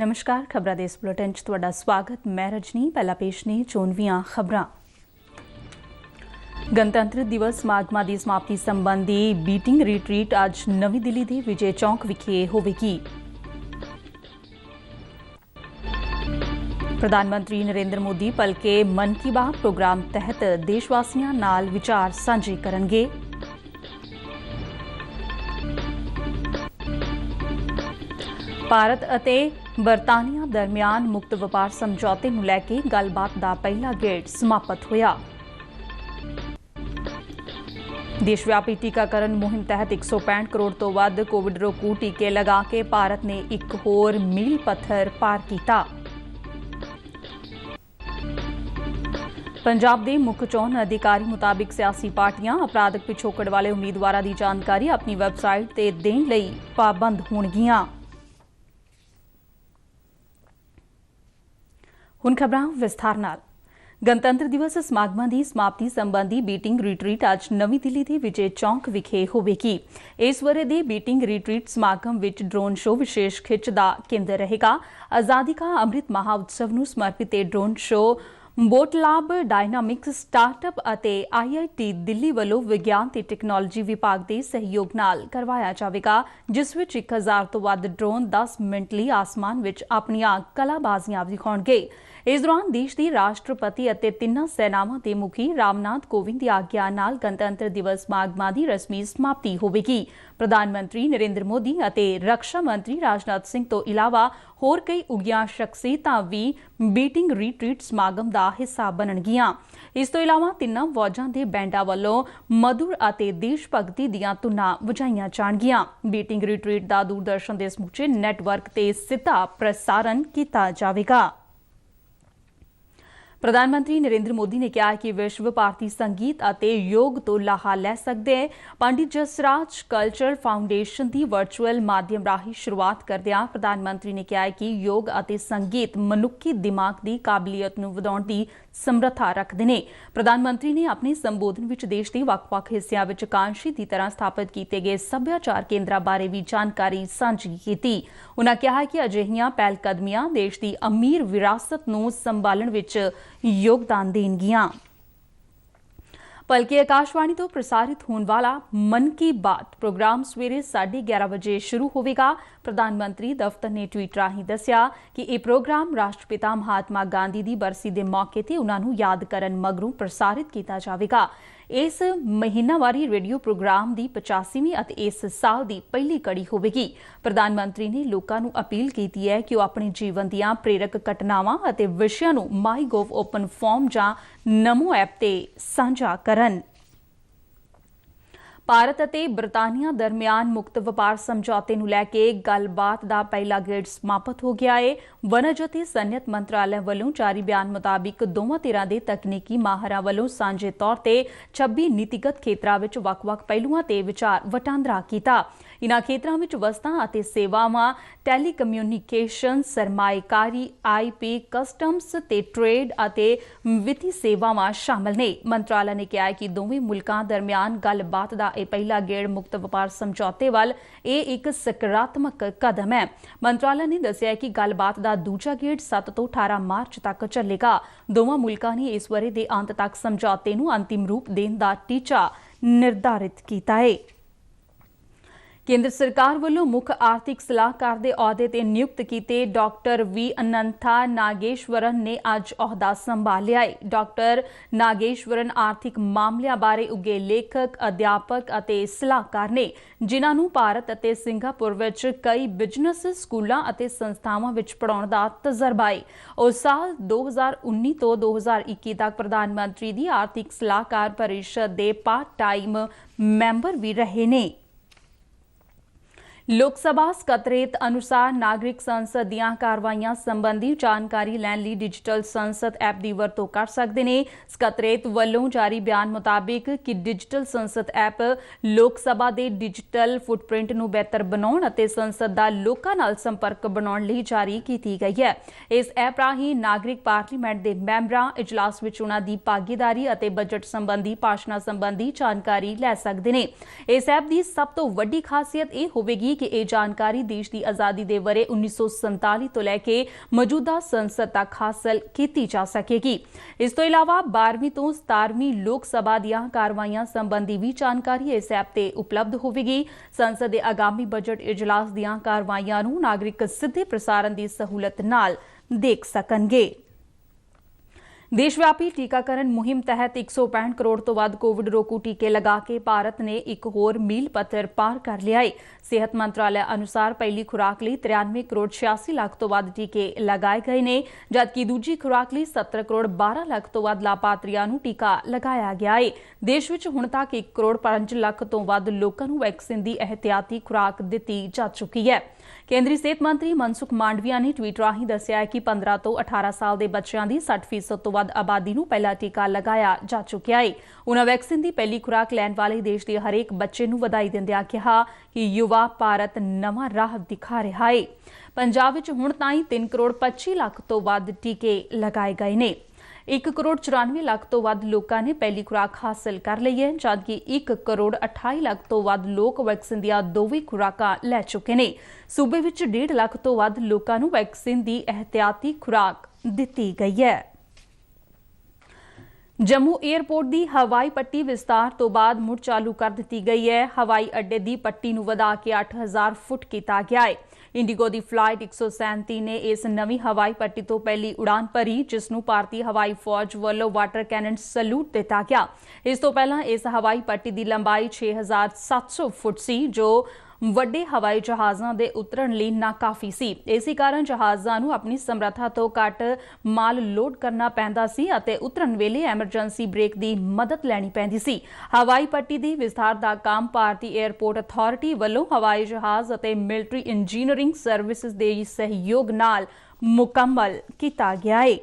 नमस्कार, खबरां दे इस बुलेटिन च तुहाडा स्वागत। मैं रजनी। पहला पेश ने चोणवीआं खबरां। गणतंत्र दिवस समागमां दी समाप्ति संबंधी बीटिंग रिट्रीट अज नवी दिल्ली दे विजय चौक विखे होवेगी। प्रधानमंत्री नरेंद्र मोदी भलके मन की बात प्रोग्राम तहत देशवासियों नाल विचार सांझे करनगे। भारत ਅਤੇ ਬਰਤਾਨੀਆ ਦਰਮਿਆਨ ਮੁਕਤ ਵਪਾਰ ਸਮਝੌਤੇ ਨੂੰ ਲੈ ਕੇ ਗੱਲਬਾਤ ਦਾ ਪਹਿਲਾ ਗੇੜ ਸਮਾਪਤ ਹੋਇਆ। ਦੇਸ਼ਵਿਆਪੀ ਟੀਕਾਕਰਨ ਮੁਹਿੰਮ ਤਹਿਤ 165 ਕਰੋੜ ਤੋਂ ਵੱਧ ਕੋਵਿਡ ਰੋਕੂ ਟੀਕੇ ਲਗਾ ਕੇ ਭਾਰਤ ਨੇ ਇੱਕ ਹੋਰ ਮੀਲ ਪੱਥਰ ਪਾਰ ਕੀਤਾ। ਪੰਜਾਬ ਦੇ ਮੁੱਖ ਚੋਣ ਅਧਿਕਾਰੀ ਮੁਤਾਬਿਕ ਸਿਆਸੀ ਪਾਰਟੀਆਂ ਅਪਰਾਧਕ ਪਿਛੋਕੜ ਵਾਲੇ ਉਮੀਦਵਾਰਾਂ ਦੀ ਜਾਣਕਾਰੀ ਆਪਣੀ ਵੈਬਸਾਈਟ ਤੇ ਦੇਣ ਲਈ ਪਾਬੰਦ ਹੋਣਗੀਆਂ। ਹੁਣ ਖਬਰਾਂ ਵਿਸਥਾਰ ਨਾਲ। ਗਣਤੰਤਰ ਦਿਵਸ ਸਮਾਗਮਾਂ ਦੀ ਸਮਾਪਤੀ ਸੰਬੰਧੀ ਬੀਟਿੰਗ ਰਿਟਰੀਟ ਅੱਜ ਨਵੀਂ ਦਿੱਲੀ ਦੇ ਵਿਜੇ ਚੌਕ ਵਿਖੇ ਹੋਵੇਗੀ। ਇਸ ਵਰ੍ਹੇ ਦੇ ਬੀਟਿੰਗ ਰਿਟਰੀਟ ਸਮਾਗਮ ਵਿੱਚ ਡਰੋਨ ਸ਼ੋਅ ਵਿਸ਼ੇਸ਼ ਖਿੱਚ ਦਾ ਕੇਂਦਰ ਰਹੇਗਾ। ਆਜ਼ਾਦੀ ਕਾ ਅੰਮ੍ਰਿਤ ਮਹਾਉਤਸਵ ਨੂੰ ਸਮਰਪਿਤ ਇਹ ਡਰੋਨ ਸ਼ੋਅ ਬੋਟਲਾਬ ਡਾਇਨਾਮਿਕਸ ਸਟਾਰਟਅਪ ਅਤੇ IIT ਦਿੱਲੀ ਵੱਲੋਂ ਵਿਗਿਆਨ ਤੇ ਟੈਕਨੋਲੋਜੀ ਵਿਭਾਗ ਦੇ ਸਹਿਯੋਗ ਨਾਲ ਕਰਵਾਇਆ ਜਾਵੇਗਾ, ਜਿਸ ਵਿੱਚ 1000 ਤੋਂ ਵੱਧ ਡਰੋਨ 10 ਮਿੰਟ ਲਈ ਆਸਮਾਨ ਵਿੱਚ ਆਪਣੀਆਂ ਕਲਾਬਾਜ਼ੀਆਂ ਦਿਖਾਉਣਗੇ। ਇਸ ਦੌਰਾਨ ਦੇਸ਼ ਦੀ ਰਾਸ਼ਟਰਪਤੀ ਅਤੇ ਤਿੰਨਾਂ ਸੈਨਾਵਾਂ ਦੇ ਮੁਖੀ ਰਾਮਨਾਥ ਕੋਵਿੰਦ ਦੀ ਆਗਿਆ ਨਾਲ ਗਣਤੰਤਰ ਦਿਵਸ ਸਮਾਗਮਾਂ ਦੀ ਰਸਮੀ ਸਮਾਪਤੀ ਹੋਵੇਗੀ। ਪ੍ਰਧਾਨ ਮੰਤਰੀ ਨਰਿੰਦਰ ਮੋਦੀ ਅਤੇ ਰੱਖਿਆ ਮੰਤਰੀ ਰਾਜਨਾਥ ਸਿੰਘ ਤੋਂ ਇਲਾਵਾ ਹੋਰ ਕਈ ਉੱਘੀਆਂ ਸ਼ਖਸੀਅਤਾਂ ਵੀ ਬੀਟਿੰਗ ਰਿਟਰੀਟ ਸਮਾਗਮ ਦਾ ਹਿੱਸਾ ਬਣਨਗੀਆਂ। ਇਸ ਤੋਂ ਇਲਾਵਾ ਤਿੰਨਾਂ ਫੌਜਾਂ ਦੇ ਬੈਂਡਾਂ ਵੱਲੋਂ ਮਧੁਰ ਅਤੇ ਦੇਸ਼ ਭਗਤੀ ਦੀਆਂ ਧੁਨਾਂ ਵਜਾਈਆਂ ਜਾਣਗੀਆਂ। ਬੀਟਿੰਗ ਰਿਟਰੀਟ ਦਾ ਦੂਰਦਰਸ਼ਨ ਦੇ ਸਮੁੱਚੇ ਨੈਟਵਰਕ ਤੇ ਸਿੱਧਾ ਪ੍ਰਸਾਰਣ ਕੀਤਾ ਜਾਵੇਗਾ। ਪ੍ਰਧਾਨ ਮੰਤਰੀ ਨਰਿੰਦਰ ਮੋਦੀ ਨੇ ਕਿਹਾ ਕਿ ਵਿਸ਼ਵ ਭਾਰਤੀ ਸੰਗੀਤ ਅਤੇ ਯੋਗ ਤੋਂ ਲਾਹਾ ਲੈ ਸਕਦੇ ਹੈ। ਪੰਡਿਤ ਜਸਰਾਜ ਕਲਚਰਲ ਫਾਊਂਡੇਸ਼ਨ ਦੀ ਵਰਚੁਅਲ ਮਾਧਿਅਮ ਰਾਹੀਂ ਸ਼ੁਰੂਆਤ ਕਰਦਿਆਂ ਪ੍ਰਧਾਨ ਮੰਤਰੀ ਨੇ ਕਿਹਾ ਕਿ ਯੋਗ ਅਤੇ ਸੰਗੀਤ ਮਨੁੱਖੀ ਦਿਮਾਗ ਦੀ ਕਾਬਲੀਅਤ ਨੂੰ ਵਧਾਉਣ ਦੀ ਸਮਰੱਥਾ ਰੱਖਦੇ ਨੇ। ਪ੍ਰਧਾਨ ਮੰਤਰੀ ਨੇ ਆਪਣੇ ਸੰਬੋਧਨ ਵਿੱਚ ਦੇਸ਼ ਦੇ ਵੱਖ-ਵੱਖ ਹਿੱਸਿਆਂ ਵਿੱਚ ਕਾਂਸ਼ੀ ਦੀ ਤਰ੍ਹਾਂ ਸਥਾਪਿਤ ਕੀਤੇ ਗਏ ਸੱਭਿਆਚਾਰ ਕੇਂਦਰਾਂ ਬਾਰੇ ਵੀ ਜਾਣਕਾਰੀ ਸਾਂਝੀ ਕੀਤੀ। ਉਨ੍ਹਾਂ ਕਿਹਾ ਕਿ ਅਜਿਹੀਆਂ ਪਹਿਲਕਦਮੀਆਂ ਦੇਸ਼ ਦੀ ਅਮੀਰ ਵਿਰਾਸਤ ਨੂੰ ਸੰਭਾਲਣ ਵਿੱਚ योगदान देंगियां। भलके आकाशवाणी तो प्रसारित होने वाला मन की बात प्रोग्राम सवेरे 11:30 बजे शुरू होगा। प्रधानमंत्री दफ्तर ने ट्वीट राही दस्या कि यह प्रोग्राम राष्ट्रपिता महात्मा गांधी की बरसी के मौके ते उन्हां नूं याद करन मगरों प्रसारित किया जाएगा। इस महीनावारी रेडियो प्रोग्राम की 85वीं ਅਤੇ इस साल की पहली कड़ी होगी। प्रधानमंत्री ने लोगों को अपील की है कि वह अपने जीवन दीयां प्रेरक घटनावां ਅਤੇ विषयां नूं माईगोव ओपन फॉर्म ਜਾਂ नमो ऐप ते साझा करन। ਭਾਰਤ ਅਤੇ ਬਰਤਾਨੀਆ ਦਰਮਿਆਨ ਮੁਕਤ ਵਪਾਰ ਸਮਝੌਤੇ ਨੂੰ ਲੈ ਕੇ ਗੱਲਬਾਤ ਦਾ ਪਹਿਲਾ ਗੇੜ ਸਮਾਪਤ ਹੋ ਗਿਆ ਹੈ। ਵਣਜ ਅਤੇ ਸਨਅਤ ਮੰਤਰਾਲੇ ਵੱਲੋਂ ਜਾਰੀ ਬਿਆਨ ਮੁਤਾਬਿਕ ਦੋਵਾਂ ਧਿਰਾਂ ਦੇ ਤਕਨੀਕੀ ਮਾਹਰਾਂ ਵੱਲੋਂ ਸਾਂਝੇ ਤੌਰ ਤੇ 26 ਨੀਤੀਗਤ ਖੇਤਰਾਂ ਵਿੱਚ ਵੱਖ-ਵੱਖ ਪਹਿਲੂਆਂ ਤੇ ਵਿਚਾਰ ਵਟਾਂਦਰਾ ਕੀਤਾ। ਇਨ੍ਹਾਂ ਖੇਤਰਾਂ ਵਿੱਚ ਵਸਤਾਂ ਅਤੇ ਸੇਵਾਵਾਂ, ਟੈਲੀਕਮਿਊਨੀਕੇਸ਼ਨ, ਸਰਮਾਏਕਾਰੀ, IP, ਕਸਟਮਸ ਤੇ ਟ੍ਰੇਡ ਅਤੇ ਵਿੱਤੀ ਸੇਵਾਵਾਂ ਸ਼ਾਮਲ ਨੇ। ਮੰਤਰਾਲੇ ਨੇ ਕਿਹਾ ਕਿ ਦੋਵੇਂ ਮੁਲਕਾਂ ਦਰਮਿਆਨ ਗੱਲਬਾਤ ਦਾ ਇਹ ਪਹਿਲਾ ਗੇੜ ਮੁਕਤ ਵਪਾਰ ਸਮਝੌਤੇ ਵੱਲ ਇਹ ਇੱਕ ਸਕਾਰਾਤਮਕ ਕਦਮ ਹੈ। ਮੰਤਰਾਲੇ ਨੇ ਦੱਸਿਆ ਕਿ ਗੱਲਬਾਤ ਦਾ ਦੂਜਾ ਗੇੜ 7 ਤੋਂ 18 ਮਾਰਚ ਤੱਕ ਚੱਲੇਗਾ। ਦੋਵਾਂ ਮੁਲਕਾਂ ਨੇ ਇਸ ਵਰ੍ਹੇ ਦੇ ਅੰਤ ਤੱਕ ਸਮਝੌਤੇ ਨੂੰ ਅੰਤਿਮ ਰੂਪ ਦੇਣ ਦਾ ਟੀਚਾ ਨਿਰਧਾਰਿਤ ਕੀਤਾ ਹੈ। ਕੇਂਦਰ ਸਰਕਾਰ ਵੱਲੋਂ ਮੁੱਖ ਆਰਥਿਕ ਸਲਾਹਕਾਰ ਦੇ ਅਹੁਦੇ ਤੇ ਨਿਯੁਕਤ ਕੀਤੇ ਡਾਕਟਰ ਵੀ ਅਨੰਥਾ ਨਾਗੇਸ਼ਵਰਨ ਨੇ ਅੱਜ ਅਹੁਦਾ ਸੰਭਾਲਿਆ ਹੈ। ਡਾਕਟਰ ਨਾਗੇਸ਼ਵਰਨ ਆਰਥਿਕ ਮਾਮਲਿਆਂ ਬਾਰੇ ਉੱਘੇ ਲੇਖਕ, ਅਧਿਆਪਕ ਅਤੇ ਸਲਾਹਕਾਰ ਨੇ, ਜਿਨ੍ਹਾਂ ਨੂੰ ਭਾਰਤ ਅਤੇ ਸਿੰਗਾਪੁਰ ਵਿੱਚ ਕਈ ਬਿਜ਼ਨਸ ਸਕੂਲਾਂ ਅਤੇ ਸੰਸਥਾਵਾਂ ਵਿੱਚ ਪੜ੍ਹਾਉਣ ਦਾ ਤਜਰਬਾ ਹੈ। ਉਹ ਸਾਲ 2019 ਤੋਂ 2021 ਤੱਕ ਪ੍ਰਧਾਨ ਮੰਤਰੀ ਦੀ ਆਰਥਿਕ ਸਲਾਹਕਾਰ ਪਰਿਸ਼ਦ ਦੇ ਪਾਰਟ ਟਾਈਮ ਮੈਂਬਰ ਵੀ ਰਹੇ ਨੇ। लोक सभा ਸਕੱਤਰੇਤ ਅਨੁਸਾਰ ਨਾਗਰਿਕ ਸੰਸਦ ਦੀਆਂ ਕਾਰਵਾਈਆਂ ਸੰਬੰਧੀ ਜਾਣਕਾਰੀ ਲੈਣ ਲਈ ਡਿਜੀਟਲ ਸੰਸਦ ਐਪ ਦੀ ਵਰਤੋਂ ਕਰ ਸਕਦੇ ਨੇ। ਸਕੱਤਰੇਤ ਵੱਲੋਂ ਜਾਰੀ ਬਿਆਨ ਮੁਤਾਬਿਕ ਕਿ ਡਿਜੀਟਲ ਸੰਸਦ ਐਪ ਲੋਕ ਸਭਾ ਦੇ ਡਿਜੀਟਲ ਫੁੱਟਪ੍ਰਿੰਟ ਨੂੰ ਬਿਹਤਰ ਬਣਾਉਣ ਅਤੇ ਸੰਸਦ ਦਾ ਲੋਕਾਂ ਨਾਲ ਸੰਪਰਕ ਬਣਾਉਣ ਲਈ ਜਾਰੀ ਕੀਤੀ ਗਈ ਹੈ। ਇਸ ਐਪ ਰਾਹੀਂ ਨਾਗਰਿਕ ਪਾਰਲੀਮੈਂਟ ਦੇ ਮੈਂਬਰਾਂ ਇਜਲਾਸ ਵਿੱਚ ਉਹਨਾਂ ਦੀ ਭਾਗੀਦਾਰੀ ਅਤੇ ਬਜਟ ਸੰਬੰਧੀ ਭਾਸ਼ਣਾਂ ਸੰਬੰਧੀ ਜਾਣਕਾਰੀ ਲੈ ਸਕਦੇ ਨੇ। ਇਸ ਐਪ ਦੀ ਸਭ ਤੋਂ ਵੱਡੀ ਖਾਸੀਅਤ ਇਹ ਹੋਵੇਗੀ ਹੋਵੇਗੀ ਕਿ ਇਹ ਜਾਣਕਾਰੀ ਦੇਸ਼ ਦੀ ਆਜ਼ਾਦੀ ਦੇ ਵਰੇ 1947 ਤੋਂ ਲੈ ਕੇ ਮੌਜੂਦਾ ਸੰਸਦ ਤੱਕ ਹਾਸਲ ਕੀਤੀ ਜਾ ਸਕੇਗੀ। ਇਸ ਤੋਂ ਇਲਾਵਾ 12ਵੀਂ ਤੋਂ 17ਵੀਂ ਲੋਕ ਸਭਾ ਦੀਆਂ ਕਾਰਵਾਈਆਂ ਸੰਬੰਧੀ ਵੀ ਜਾਣਕਾਰੀ ਇਸ ਐਪ ਤੇ ਉਪਲਬਧ ਹੋਵੇਗੀ। ਸੰਸਦ ਦੇ ਆਗਾਮੀ ਬਜਟ ਇਜਲਾਸ ਦੀਆਂ ਕਾਰਵਾਈਆਂ ਨੂੰ ਨਾਗਰਿਕ ਸਿੱਧੇ ਪ੍ਰਸਾਰਣ ਦੀ ਸਹੂਲਤ ਨਾਲ ਦੇਖ ਸਕਣਗੇ। ਦੇਸ਼ਵਿਆਪੀ ਟੀਕਾਕਰਨ ਮੁਹਿੰਮ ਤਹਿਤ 165 ਕਰੋੜ ਤੋਂ ਵੱਧ ਕੋਵਿਡ ਰੋਕੂ ਟੀਕੇ ਲਗਾ ਕੇ ਭਾਰਤ ਨੇ ਇੱਕ ਹੋਰ ਮੀਲ ਪੱਥਰ ਪਾਰ ਕਰ ਲਿਆ ਹੈ। ਸਿਹਤ ਮੰਤਰਾਲੇ ਅਨੁਸਾਰ ਪਹਿਲੀ ਖੁਰਾਕ ਲਈ 93 ਕਰੋੜ 86 ਲੱਖ ਤੋਂ ਵੱਧ ਟੀਕੇ ਲਗਾਏ ਗਏ ਨੇ, ਜਦਕਿ ਦੂਜੀ ਖੁਰਾਕ ਲਈ 70 ਕਰੋੜ 12 ਲੱਖ ਤੋਂ ਵੱਧ ਲਾਭਪਾਤਰੀਆਂ ਨੂੰ ਟੀਕਾ ਲਗਾਇਆ ਗਿਆ ਹੈ। ਦੇਸ਼ ਵਿੱਚ ਹੁਣ ਤੱਕ 1 ਕਰੋੜ 5 ਲੱਖ ਤੋਂ ਵੱਧ ਲੋਕਾਂ ਨੂੰ ਵੈਕਸੀਨ ਦੀ ਇਹਤਿਆਤੀ ਖੁਰਾਕ ਦਿੱਤੀ ਜਾ ਚੁੱਕੀ ਹੈ। ਕੇਂਦਰੀ ਸਿਹਤ ਮੰਤਰੀ ਮਨਸੁਖ ਮਾਂਡਵੀਆ ਨੇ ਟਵੀਟ ਰਾਹੀਂ ਦੱਸਿਆ ਹੈ ਕਿ 15 ਤੋਂ 18 ਸਾਲ ਦੇ ਬੱਚਿਆਂ ਦੀ 60% ਤੋਂ ਵੱਧ ਆਬਾਦੀ ਨੂੰ ਪਹਿਲਾ ਟੀਕਾ ਲਗਾਇਆ ਜਾ ਚੁੱਕਿਆ ਹੈ। ਉਨ੍ਹਾਂ ਵੈਕਸੀਨ ਦੀ ਪਹਿਲੀ ਖੁਰਾਕ ਲੈਣ ਵਾਲੇ ਦੇਸ਼ ਦੇ ਹਰੇਕ ਬੱਚੇ ਨੂੰ ਵਧਾਈ ਦਿੰਦਿਆਂ ਕਿਹਾ ਕਿ ਯੁਵਾ ਭਾਰਤ ਨਵਾਂ ਰਾਹ ਦਿਖਾ ਰਿਹਾ ਹੈ। ਪੰਜਾਬ ਵਿੱਚ ਹੁਣ ਤਾਈਂ 3 ਕਰੋੜ 25 ਲੱਖ ਤੋਂ ਵੱਧ ਟੀਕੇ ਲਗਾਏ ਗਏ ਨੇ। 1 ਕਰੋੜ 94 ਲੱਖ ਤੋਂ ਵੱਧ ਲੋਕਾਂ ਨੇ ਪਹਿਲੀ ਖੁਰਾਕ ਹਾਸਲ ਕਰ ਲਈ ਹੈ, ਜਦਕਿ 1 ਕਰੋੜ 28 ਲੱਖ ਤੋਂ ਵੱਧ ਲੋਕ ਵੈਕਸੀਨ ਦੀਆਂ ਦੋਵੇਂ ਖੁਰਾਕਾਂ ਲੈ ਚੁੱਕੇ ਨੇ। ਸੂਬੇ ਵਿੱਚ 1.5 ਲੱਖ ਤੋਂ ਵੱਧ ਲੋਕਾਂ ਨੂੰ ਵੈਕਸੀਨ ਦੀ ਇਹਤਿਆਤੀ ਖੁਰਾਕ ਦਿੱਤੀ ਗਈ ਹੈ। ਜੰਮੂ ਏਅਰਪੋਰਟ ਦੀ ਹਵਾਈ ਪੱਟੀ ਵਿਸਤਾਰ ਤੋਂ ਬਾਅਦ ਮੁੜ ਚਾਲੂ ਕਰ ਦਿੱਤੀ ਗਈ ਹੈ। ਹਵਾਈ ਅੱਡੇ ਦੀ ਪੱਟੀ ਨੂੰ ਵਧਾ ਕੇ 8000 ਫੁੱਟ ਕੀਤਾ ਗਿਆ ਹੈ। ਇੰਡੀਗੋ ਦੀ ਫਲਾਈਟ 137 ਨੇ ਇਸ ਨਵੀਂ ਹਵਾਈ ਪੱਟੀ ਤੋਂ ਪਹਿਲੀ ਉਡਾਨ ਭਰੀ, ਜਿਸ ਨੂੰ ਭਾਰਤੀ ਹਵਾਈ ਫੌਜ ਵੱਲੋਂ ਵਾਟਰ ਕੈਨਨ ਸਲੂਟ ਦਿੱਤਾ ਗਿਆ। ਇਸ ਤੋਂ ਪਹਿਲਾਂ ਇਸ ਹਵਾਈ ਪੱਟੀ ਦੀ ਲੰਬਾਈ 6700 ਫੁੱਟ ਸੀ, ਜੋ ਵੱਡੇ ਹਵਾਈ ਜਹਾਜ਼ਾਂ ਦੇ ਉਤਰਨ ਲਈ ਨਾਕਾਫੀ ਸੀ। ਇਸੇ ਕਾਰਨ ਜਹਾਜ਼ਾਂ ਨੂੰ ਆਪਣੀ ਸਮਰੱਥਾ ਤੋਂ ਘੱਟ ਮਾਲ ਲੋਡ ਕਰਨਾ ਪੈਂਦਾ ਸੀ ਅਤੇ ਉਤਰਨ ਵੇਲੇ ਐਮਰਜੈਂਸੀ ਬ੍ਰੇਕ ਦੀ ਮਦਦ ਲੈਣੀ ਪੈਂਦੀ ਸੀ। ਹਵਾਈ ਪੱਟੀ ਦੀ ਵਿਸਥਾਰ ਦਾ ਕੰਮ ਭਾਰਤੀ ਏਅਰਪੋਰਟ ਅਥਾਰਟੀ ਵੱਲੋਂ ਹਵਾਈ ਜਹਾਜ਼ ਅਤੇ ਮਿਲਟਰੀ ਇੰਜੀਨੀਅਰਿੰਗ ਸਰਵਿਸਿਜ਼ ਦੇ ਸਹਿਯੋਗ ਨਾਲ ਮੁਕੰਮਲ ਕੀਤਾ ਗਿਆ ਹੈ।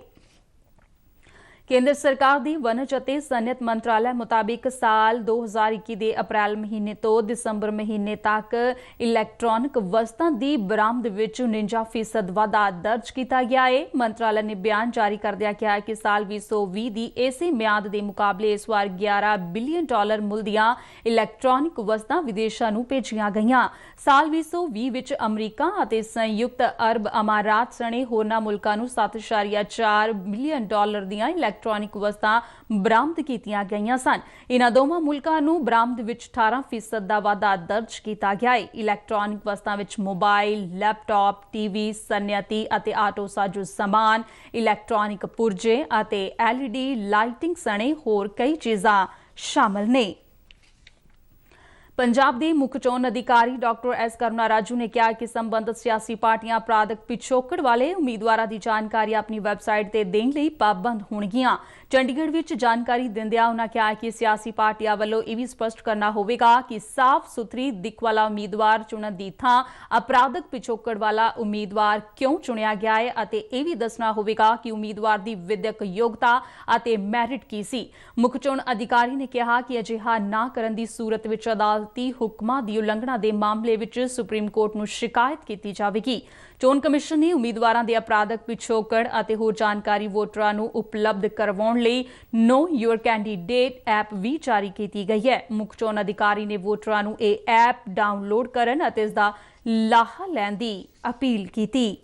ਕੇਂਦਰ ਸਰਕਾਰ ਦੀ ਵਣਜ ਅਤੇ ਸਨਅਤ ਮੰਤਰਾਲੇ ਮੁਤਾਬਿਕ ਸਾਲ 2021 ਦੇ ਅਪ੍ਰੈਲ ਮਹੀਨੇ ਤੋਂ ਦਸੰਬਰ ਮਹੀਨੇ ਤੱਕ ਇਲੈਕਟ੍ਰੋਨਿਕ ਵਸਤਾਂ ਦੀ ਬਰਾਮਦ ਵਿੱਚ 49% ਵਾਧਾ ਦਰਜ ਕੀਤਾ ਗਿਆ ਹੈ। ਮੰਤਰਾਲੇ ਨੇ ਬਿਆਨ ਜਾਰੀ ਕਰਦਿਆਂ ਕਿਹਾ ਕਿ ਸਾਲ 2020 ਦੀ ਇਸੇ ਮਿਆਦ ਦੇ ਮੁਕਾਬਲੇ ਇਸ ਵਾਰ $11 ਬਿਲੀਅਨ ਮੁੱਲ ਦੀਆਂ ਇਲੈਕਟ੍ਰੋਨਿਕ ਵਸਤਾਂ ਵਿਦੇਸ਼ਾਂ ਨੂੰ ਭੇਜੀਆਂ ਗਈਆਂ। ਸਾਲ 2020 ਵਿੱਚ ਅਮਰੀਕਾ ਅਤੇ ਸੰਯੁਕਤ ਅਰਬ ਅਮਾਰਾਤ ਸਣੇ ਹੋਰਨਾਂ ਮੁਲਕਾਂ ਨੂੰ $7.4 ਬਿਲੀਅਨ ਦੀਆਂ ਇਲੈਕਟ੍ਰੋਨਿਕ ਵਸਤਾਂ ਬਰਾਮਦ ਕੀਤੀਆਂ ਗਈਆਂ ਸਨ। ਇਨ੍ਹਾਂ ਦੋਵਾਂ ਮੁਲਕਾਂ ਨੂੰ ਬਰਾਮਦ ਵਿੱਚ 18% ਦਾ ਵਾਧਾ ਦਰਜ ਕੀਤਾ ਗਿਆ ਹੈ। ਇਲੈਕਟ੍ਰੋਨਿਕ ਵਸਤਾਂ ਵਿੱਚ ਮੋਬਾਈਲ, ਲੈਪਟਾਪ, ਟੀਵੀ, ਸਨਅਤੀ ਅਤੇ ਆਟੋ ਸਾਜ਼ੋ ਸਮਾਨ, ਇਲੈਕਟ੍ਰੋਨਿਕ ਪੁਰਜੇ ਅਤੇ LED ਲਾਈਟਿੰਗ ਸਣੇ ਹੋਰ ਕਈ ਚੀਜ਼ਾਂ ਸ਼ਾਮਲ ਨੇ। ਪੰਜਾਬ ਦੇ ਮੁੱਖ ਚੋਣ ਅਧਿਕਾਰੀ ਡਾਕਟਰ ਐਸ ਕਰੁਣਾ ਰਾਜੂ ਨੇ ਕਿਹਾ ਕਿ ਸੰਬੰਧਿਤ ਸਿਆਸੀ ਪਾਰਟੀਆਂ ਅਪਰਾਧਿਕ ਪਿਛੋਕੜ ਵਾਲੇ ਉਮੀਦਵਾਰਾਂ ਦੀ ਜਾਣਕਾਰੀ ਆਪਣੀ ਵੈਬਸਾਈਟ ਤੇ ਦੇਣ ਲਈ ਪਾਬੰਦ ਹੋਣਗੀਆਂ। ਚੰਡੀਗੜ੍ਹ ਵਿੱਚ ਜਾਣਕਾਰੀ ਦਿੰਦਿਆਂ ਉਨ੍ਹਾਂ ਕਿਹਾ ਕਿ ਸਿਆਸੀ ਪਾਰਟੀਆਂ ਵੱਲੋਂ ਇਹ ਵੀ ਸਪਸ਼ਟ ਕਰਨਾ ਹੋਵੇਗਾ ਕਿ ਸਾਫ਼ ਸੁਥਰੀ ਦਿੱਖ ਵਾਲਾ ਉਮੀਦਵਾਰ ਚੁਣਨ ਦੀ ਥਾਂ ਅਪਰਾਧਿਕ ਪਿਛੋਕੜ ਵਾਲਾ ਉਮੀਦਵਾਰ ਕਿਉਂ ਚੁਣਿਆ ਗਿਆ ਹੈ ਅਤੇ ਇਹ ਵੀ ਦੱਸਣਾ ਹੋਵੇਗਾ ਕਿ ਉਮੀਦਵਾਰ ਦੀ ਵਿਦਿਅਕ ਯੋਗਤਾ ਅਤੇ ਮੈਰਿਟ ਕੀ ਸੀ। ਮੁੱਖ ਚੋਣ ਅਧਿਕਾਰੀ ਨੇ ਕਿਹਾ ਕਿ ਅਜਿਹਾ ਨਾ ਕਰਨ ਦੀ ਸੂਰਤ ਵਿੱਚ ਅਦਾਲਤੀ ਹੁਕਮਾਂ ਦੀ ਉਲੰਘਣਾ ਦੇ ਮਾਮਲੇ ਵਿੱਚ ਸੁਪਰੀਮ ਕੋਰਟ ਨੂੰ ਸ਼ਿਕਾਇਤ ਕੀਤੀ ਜਾਵੇਗੀ। ਚੋਣ ਕਮਿਸ਼ਨ ਨੇ ਉਮੀਦਵਾਰਾਂ ਦੇ ਅਪਰਾਧਿਕ ਪਿਛੋਕੜ ਅਤੇ ਹੋਰ ਜਾਣਕਾਰੀ ਵੋਟਰਾਂ ਨੂੰ ਉਪਲਬਧ ਕਰਵਾਉਣ ਲਈ ਨੋ ਯੂਅਰ ਕੈਂਡੀਡੇਟ ਐਪ ਵੀ ਜਾਰੀ ਕੀਤੀ ਗਈ ਹੈ। ਮੁੱਖ ਚੋਣ ਅਧਿਕਾਰੀ ਨੇ ਵੋਟਰਾਂ ਨੂੰ ਇਹ ਐਪ ਡਾਊਨਲੋਡ ਕਰਨ ਅਤੇ ਇਸ ਦਾ ਲਾਹਾ ਲੈਣ ਦੀ ਅਪੀਲ ਕੀਤੀ।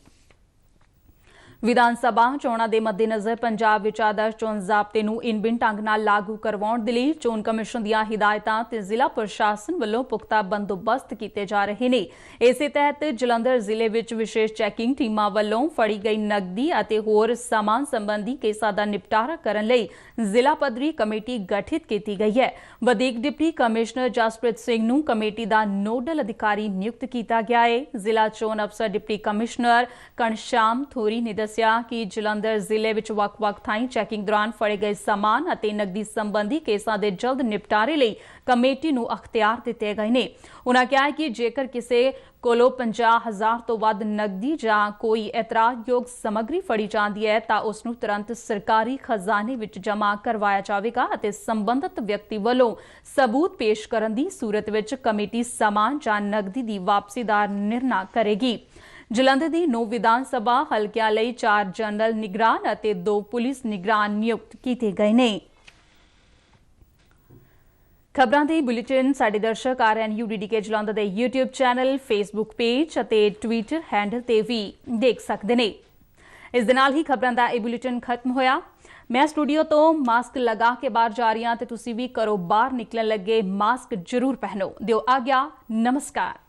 ਵਿਧਾਨ ਸਭਾ ਚੋਣਾਂ ਦੇ ਮੱਦੇਨਜ਼ਰ ਪੰਜਾਬ ਵਿੱਚ ਆਦਰਸ਼ ਚੋਣ ਜ਼ਾਬਤੇ ਨੂੰ ਇਨਬਿਨ ਢੰਗ ਨਾਲ ਲਾਗੂ ਕਰਵਾਉਣ ਦੇ ਲਈ ਚੋਣ ਕਮਿਸ਼ਨ ਦੀਆਂ ਹਿਦਾਇਤਾਂ ਤੇ ਜ਼ਿਲ੍ਹਾ ਪ੍ਰਸ਼ਾਸਨ ਵੱਲੋਂ ਪੁਖਤਾ ਬੰਦੋਬਸਤ ਕੀਤੇ ਜਾ ਰਹੇ ਨੇ। ਇਸੇ ਤਹਿਤ ਜਲੰਧਰ ਜ਼ਿਲ੍ਹੇ ਵਿੱਚ ਵਿਸ਼ੇਸ਼ ਚੈਕਿੰਗ ਟੀਮਾਂ ਵੱਲੋਂ ਫੜੀ ਗਈ ਨਕਦੀ ਅਤੇ ਹੋਰ ਸਾਮਾਨ ਸੰਬੰਧੀ ਕੇਸਾਂ ਦਾ ਨਿਪਟਾਰਾ ਕਰਨ ਲਈ ਜ਼ਿਲ੍ਹਾ ਪੱਧਰੀ ਕਮੇਟੀ ਗਠਿਤ ਕੀਤੀ ਗਈ ਹੈ। ਵਧੀਕ ਡਿਪਟੀ ਕਮਿਸ਼ਨਰ ਜਸਪ੍ਰੀਤ ਸਿੰਘ ਨੂੰ ਕਮੇਟੀ ਦਾ ਨੋਡਲ ਅਧਿਕਾਰੀ ਨਿਯੁਕਤ ਕੀਤਾ ਗਿਆ ਹੈ। ਜ਼ਿਲ੍ਹਾ ਚੋਣ ਅਫਸਰ ਡਿਪਟੀ ਕਮਿਸ਼ਨਰ ਘਣਸ਼ਾਮ ਥੋਰੀ ਨੇ ਦੱਸਿਆ ਕਿ ਜਲੰਧਰ ਜ਼ਿਲ੍ਹੇ ਵਿੱਚ ਵੱਖ-ਵੱਖ ਥਾਈਂ ਚੈਕਿੰਗ ਦੌਰਾਨ ਫੜੇ ਗਏ ਸਾਮਾਨ ਅਤੇ ਨਕਦੀ ਸੰਬੰਧੀ ਕੇਸਾਂ ਦੇ ਜਲਦ ਨਿਪਟਾਰੇ ਲਈ ਕਮੇਟੀ ਨੂੰ ਅਖਤਿਆਰ ਦਿੱਤੇ ਗਏ ਨੇ। ਉਨ੍ਹਾਂ ਕਿਹਾ ਕਿ ਜੇਕਰ ਕਿਸੇ ਕੋਲੋਂ 50,000 ਤੋਂ ਵੱਧ ਨਕਦੀ ਜਾਂ ਕੋਈ ਇਤਰਾਜ਼ਯੋਗ ਸਮੱਗਰੀ ਫੜੀ ਜਾਂਦੀ ਹੈ ਤਾਂ ਉਸ ਨੂੰ ਤੁਰੰਤ ਸਰਕਾਰੀ ਖਜ਼ਾਨੇ ਵਿੱਚ ਜਮ੍ਹਾਂ ਕਰਵਾਇਆ ਜਾਵੇਗਾ ਅਤੇ ਸੰਬੰਧਿਤ ਵਿਅਕਤੀ ਵੱਲੋਂ ਸਬੂਤ ਪੇਸ਼ ਕਰਨ ਦੀ ਸੂਰਤ ਵਿੱਚ ਕਮੇਟੀ ਸਾਮਾਨ ਜਾਂ ਨਕਦੀ ਦੀ ਵਾਪਸੀ ਦਾ ਨਿਰਣਾ ਕਰੇਗੀ। ਜਲੰਧਰ ਦੀ 9 ਵਿਧਾਨ ਸਭਾ ਹਲਕਿਆਂ ਲਈ 4 ਜਨਰਲ ਨਿਗਰਾਨ ਅਤੇ 2 ਪੁਲਿਸ ਨਿਗਰਾਨ ਨਿਯੁਕਤ ਕੀਤੇ ਗਏ ਨੇ। ਖਬਰਾਂ ਦੇ ਬੁਲੇਟਿਨ ਸਾਡੇ ਦਰਸ਼ਕ RNU DDK ਜਲੰਧਰ ਦੇ YouTube ਚੈਨਲ, Facebook ਪੇਜ ਅਤੇ Twitter ਹੈਂਡਲ ਤੇ ਵੀ ਦੇਖ ਸਕਦੇ ਨੇ। ਇਸ ਦੇ ਨਾਲ ਹੀ ਖਬਰਾਂ ਦਾ ਇਹ ਬੁਲੇਟਿਨ ਖਤਮ ਹੋਇਆ। मैं स्टूडियो तो मास्क लगा के बाहर जा रही हाँ, तो तुसी भी करो बाहर निकलन लगे मास्क जरूर पहनो। दिओ आज्ञा, नमस्कार।